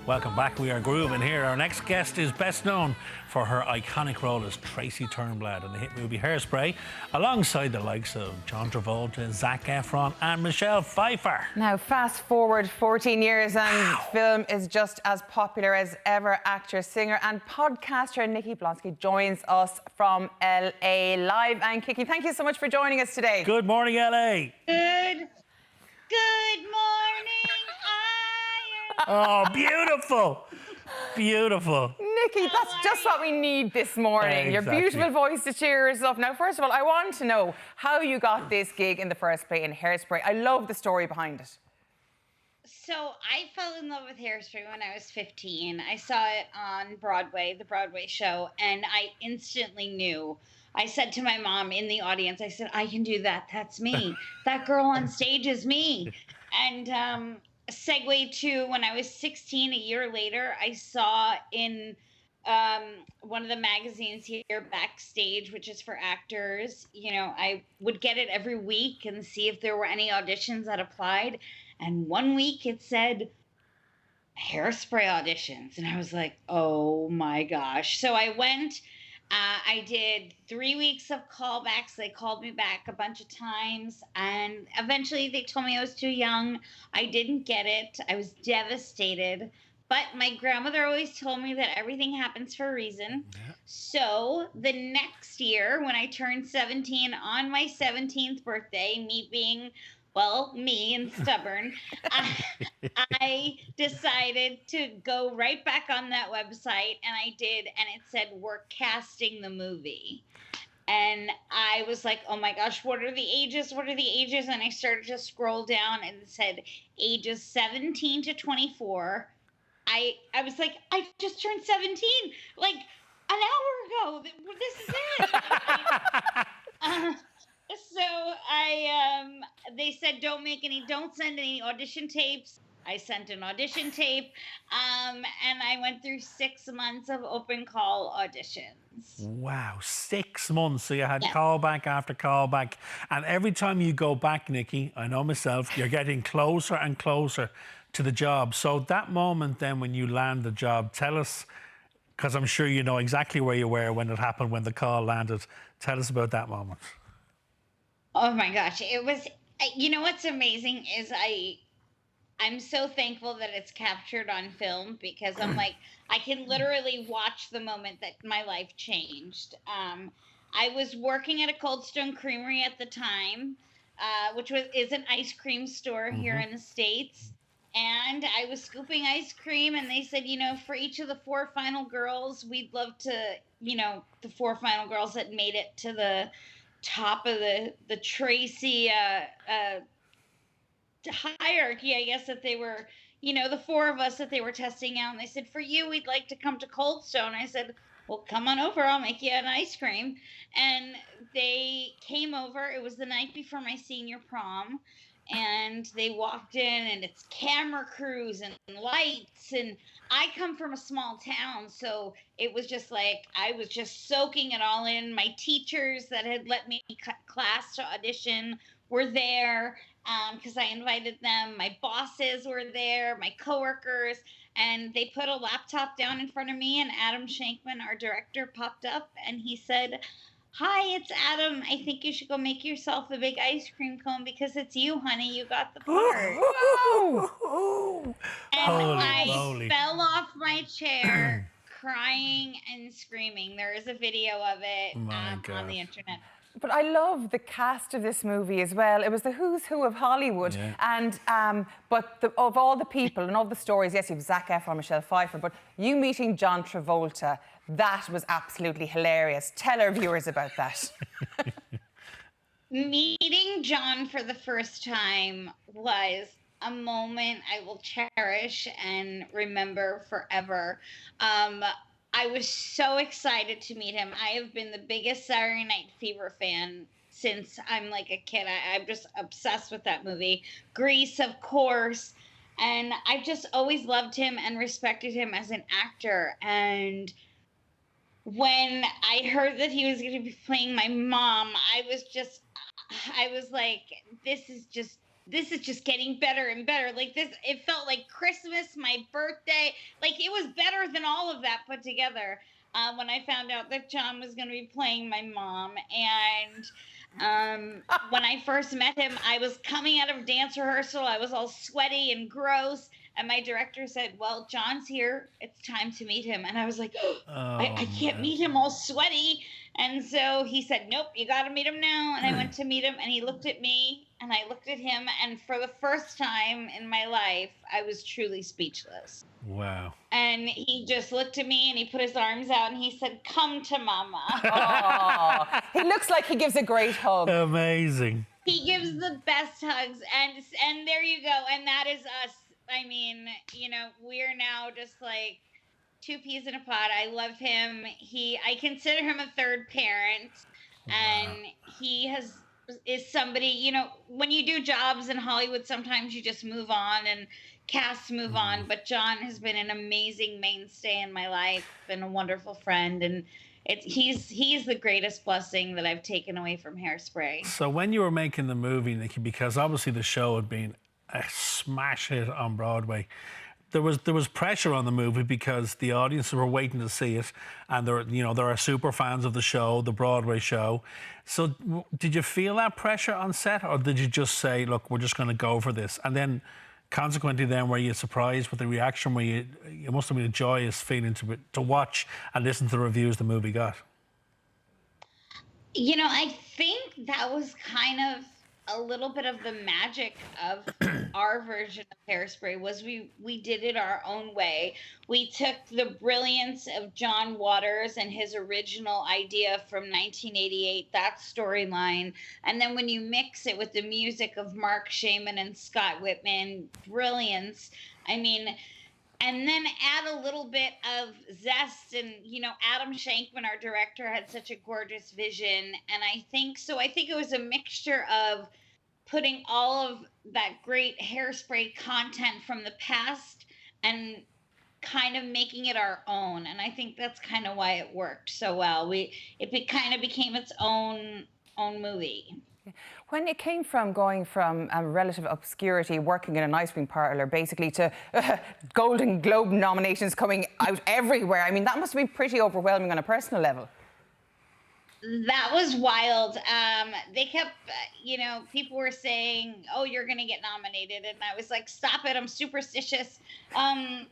Welcome back. We are grooving here. Our next guest is best known for her iconic role as Tracy Turnblad in the hit movie Hairspray, alongside the likes of John Travolta, Zac Efron and Michelle Pfeiffer. Now, fast forward 14 years and film is just as popular as ever. Actor, singer and podcaster Nikki Blonsky joins us from LA live. And Kiki, thank you so much for joining us today. Good morning, LA. Good morning, Oh, beautiful. Beautiful. Nikki, that's just what we need this morning. Exactly. Your beautiful voice to cheer us up. Now, first of all, I want to know how you got this gig in the first place in Hairspray. I love the story behind it. So I fell in love with Hairspray when I was 15. I saw it on Broadway, the Broadway show, and I instantly knew. I said to my mom in the audience, I said, I can do that. That's me. That girl on stage is me. And segue to when I was 16, a year later, I saw in one of the magazines here, Backstage, which is for actors, you know, I would get it every week and see if there were any auditions that applied. And one week it said Hairspray auditions. And I was like, oh my gosh. So I went. I did 3 weeks of callbacks. They called me back a bunch of times, and eventually they told me I was too young. I didn't get it. I was devastated. But my grandmother always told me that everything happens for a reason. Yeah. So the next year, when I turned 17, on my 17th birthday, me being, well, me and stubborn, I decided to go right back on that website, and I did, and it said, we're casting the movie. And I was like, oh my gosh, what are the ages? What are the ages? And I started to scroll down, and it said ages 17 to 24. I was like, I just turned 17, like an hour ago. This is it. So they said, don't send any audition tapes. I sent an audition tape, and I went through 6 months of open call auditions. Wow, 6 months. So you had callback after callback. And every time you go back, Nikki, I know myself, you're getting closer and closer to the job. So that moment then when you land the job, tell us, because I'm sure you know exactly where you were when it happened, when the call landed. Tell us about that moment. Oh my gosh, it was, you know what's amazing is I'm so thankful that it's captured on film, because I'm like, I can literally watch the moment that my life changed. I was working at a Cold Stone Creamery at the time, which is an ice cream store here in the States. And I was scooping ice cream, and they said, you know, for each of the 4 final girls, we'd love to, you know, the 4 final girls that made it to the top of the Tracy hierarchy, I guess, that they were, you know, the 4 of us that they were testing out. And they said, for you, we'd like to come to Cold Stone. I said, well, come on over. I'll make you an ice cream. And they came over. It was the night before my senior prom. And they walked in, and it's camera crews and lights. And I come from a small town, so it was just like I was just soaking it all in. My teachers that had let me cut class to audition were there because I invited them. My bosses were there, my coworkers, and they put a laptop down in front of me, and Adam Shankman, our director, popped up, and he said, hi, it's Adam. I think you should go make yourself a big ice cream cone because it's you, honey. You got the part. And I fell off my chair crying and screaming. There is a video of it on the internet. But I love the cast of this movie as well. It was the who's who of Hollywood. Yeah. And of all the people and all the stories, yes, you have Zac Efron, Michelle Pfeiffer, but you meeting John Travolta, that was absolutely hilarious. Tell our viewers about that. Meeting John for the first time was a moment I will cherish and remember forever. I was so excited to meet him. I have been the biggest Saturday Night Fever fan since I'm like a kid. I'm just obsessed with that movie. Grease, of course. And I've just always loved him and respected him as an actor. And when I heard that he was going to be playing my mom, I was like, this is just this is just getting better and better. Like this, it felt like Christmas, my birthday. Like it was better than all of that put together. When I found out that John was going to be playing my mom, and when I first met him, I was coming out of dance rehearsal. I was all sweaty and gross. And my director said, well, John's here. It's time to meet him. And I was like, I can't meet him all sweaty. And so he said, nope, you got to meet him now. And I went to meet him, and he looked at me, and I looked at him. And for the first time in my life, I was truly speechless. Wow. And he just looked at me, and he put his arms out, and he said, come to mama. Oh, he looks like he gives a great hug. Amazing. He gives the best hugs. And there you go. And that is us. I mean, you know, we're now just like two peas in a pod. I love him. I consider him a third parent. Wow. And he is somebody, you know, when you do jobs in Hollywood, sometimes you just move on and casts move on. But John has been an amazing mainstay in my life and a wonderful friend. And he's the greatest blessing that I've taken away from Hairspray. So when you were making the movie, Nikki, because obviously the show had been a smash hit on Broadway, there was pressure on the movie because the audiences were waiting to see it, and there are super fans of the show, the Broadway show. So did you feel that pressure on set, or did you just say, look, we're just going to go for this? And then consequently then, were you surprised with the reaction? It must have been a joyous feeling to watch and listen to the reviews the movie got. You know, I think that was kind of a little bit of the magic of our version of Hairspray. Was we did it our own way. We took the brilliance of John Waters and his original idea from 1988, that storyline, and then when you mix it with the music of Mark Shaman and Scott Whitman, brilliance. I mean, and then add a little bit of zest. And, you know, Adam Shankman, our director, had such a gorgeous vision. And I think it was a mixture of putting all of that great Hairspray content from the past and kind of making it our own. And I think that's kind of why it worked so well. It kind of became its own movie. When it came from going from relative obscurity, working in an ice cream parlor, basically, to Golden Globe nominations coming out everywhere, I mean, that must have been pretty overwhelming on a personal level. That was wild. They kept, you know, people were saying, oh, you're going to get nominated. And I was like, stop it. I'm superstitious. I'm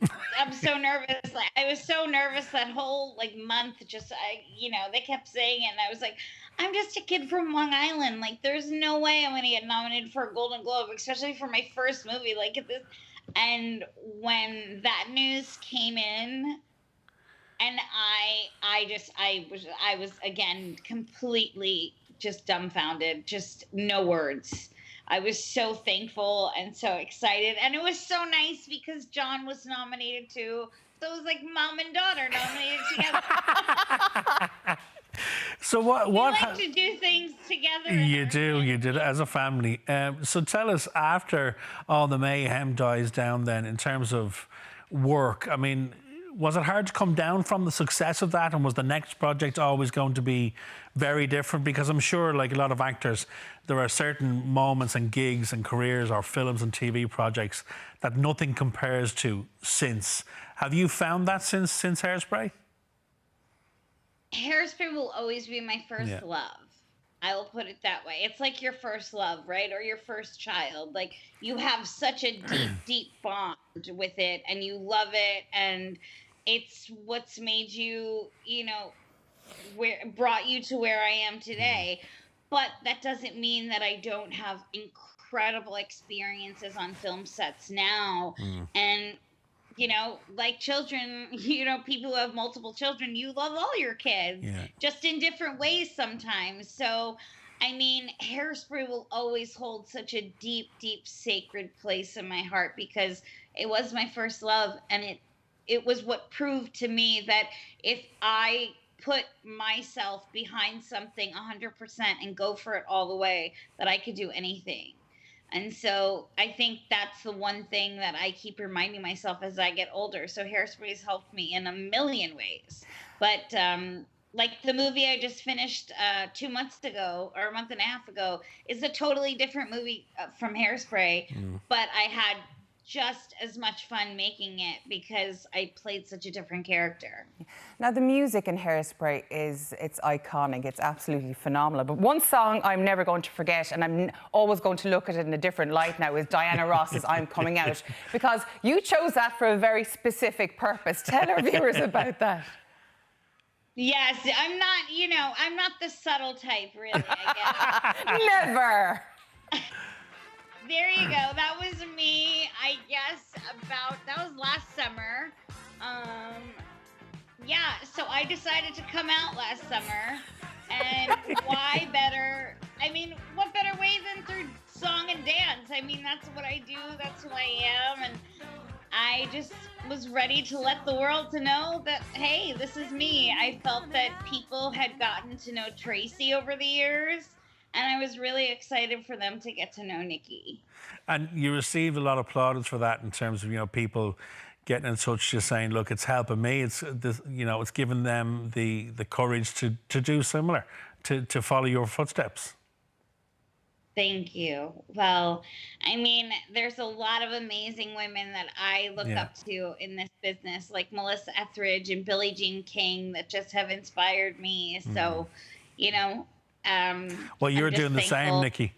so nervous. Like, I was so nervous that whole month. They kept saying it. And I was like, I'm just a kid from Long Island. Like, there's no way I'm going to get nominated for a Golden Globe, especially for my first movie. And when that news came in, and I was again completely just dumbfounded, just no words. I was so thankful and so excited, and it was so nice because John was nominated too. So it was like mom and daughter nominated together. So what? We like to do things together. You did it as a family. So tell us, after all the mayhem dies down, then in terms of work, I mean, was it hard to come down from the success of that? And was the next project always going to be very different? Because I'm sure, like a lot of actors, there are certain moments and gigs and careers or films and TV projects that nothing compares to since. Have you found that since Hairspray? Hairspray will always be my first love. I will put it that way. It's like your first love, right? Or your first child. Like, you have such a deep, deep bond with it, and you love it, and it's what's made you, brought you to where I am today. But that doesn't mean that I don't have incredible experiences on film sets now. And, like children, people who have multiple children, you love all your kids, just in different ways sometimes. So, I mean, Hairspray will always hold such a deep, deep, sacred place in my heart because it was my first love, and it was what proved to me that if I put myself behind something 100% and go for it all the way, that I could do anything. And so I think that's the one thing that I keep reminding myself as I get older. So Hairspray has helped me in a million ways. But like the movie I just finished 2 months ago or a month and a half ago is a totally different movie from Hairspray, but I had just as much fun making it because I played such a different character. Now, the music in Hairspray it's iconic. It's absolutely phenomenal. But one song I'm never going to forget, and I'm always going to look at it in a different light now, is Diana Ross's I'm Coming Out, because you chose that for a very specific purpose. Tell our viewers about that. Yes, I'm not the subtle type, really, I guess. Never. There you go. That was me, I guess, that was last summer. Yeah, so I decided to come out last summer, and why better, what better way than through song and dance? That's what I do, that's who I am, and I just was ready to let the world to know that, hey, this is me. I felt that people had gotten to know Tracy over the years, and I was really excited for them to get to know Nikki. And you received a lot of plaudits for that in terms of, people getting in touch, just saying, look, it's helping me. It's given them the courage to do similar, to follow your footsteps. Thank you. Well, there's a lot of amazing women that I look up to in this business, like Melissa Etheridge and Billie Jean King, that just have inspired me. So, well, you're doing the thankful. same, Nikki.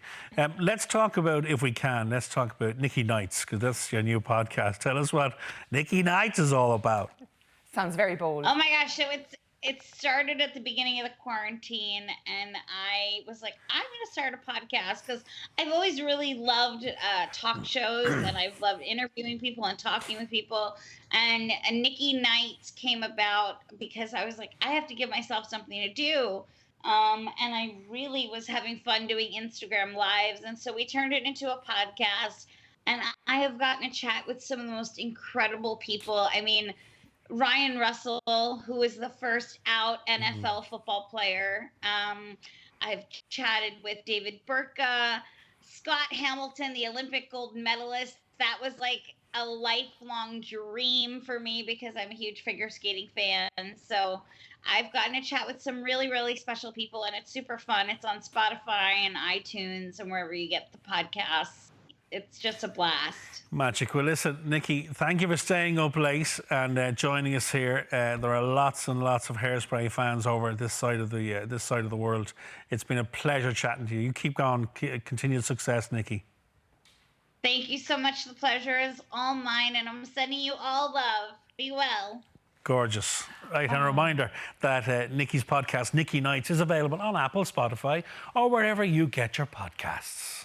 Let's talk about Nikki Knights, because that's your new podcast. Tell us what Nikki Knights is all about. Sounds very bold. Oh my gosh, so it started at the beginning of the quarantine, and I was like, I'm going to start a podcast because I've always really loved talk shows, and I've loved interviewing people and talking with people. And Nikki Knights came about because I was like, I have to give myself something to do. And I really was having fun doing Instagram lives. And so we turned it into a podcast, and I have gotten to chat with some of the most incredible people. Ryan Russell, who is the first out NFL football player. I've chatted with David Burtka, Scott Hamilton, the Olympic gold medalist. That was like a lifelong dream for me because I'm a huge figure skating fan. So I've gotten to chat with some really, really special people, and it's super fun. It's on Spotify and iTunes and wherever you get the podcasts. It's just a blast. Magic. Well, listen, Nikki, thank you for staying up late and joining us here. There are lots and lots of Hairspray fans over this side of the world. It's been a pleasure chatting to you. You keep going. Continued success, Nikki. Thank you so much. The pleasure is all mine, and I'm sending you all love. Be well. Gorgeous. Right, and a reminder that Nikki's podcast, Nikki Knights, is available on Apple, Spotify, or wherever you get your podcasts.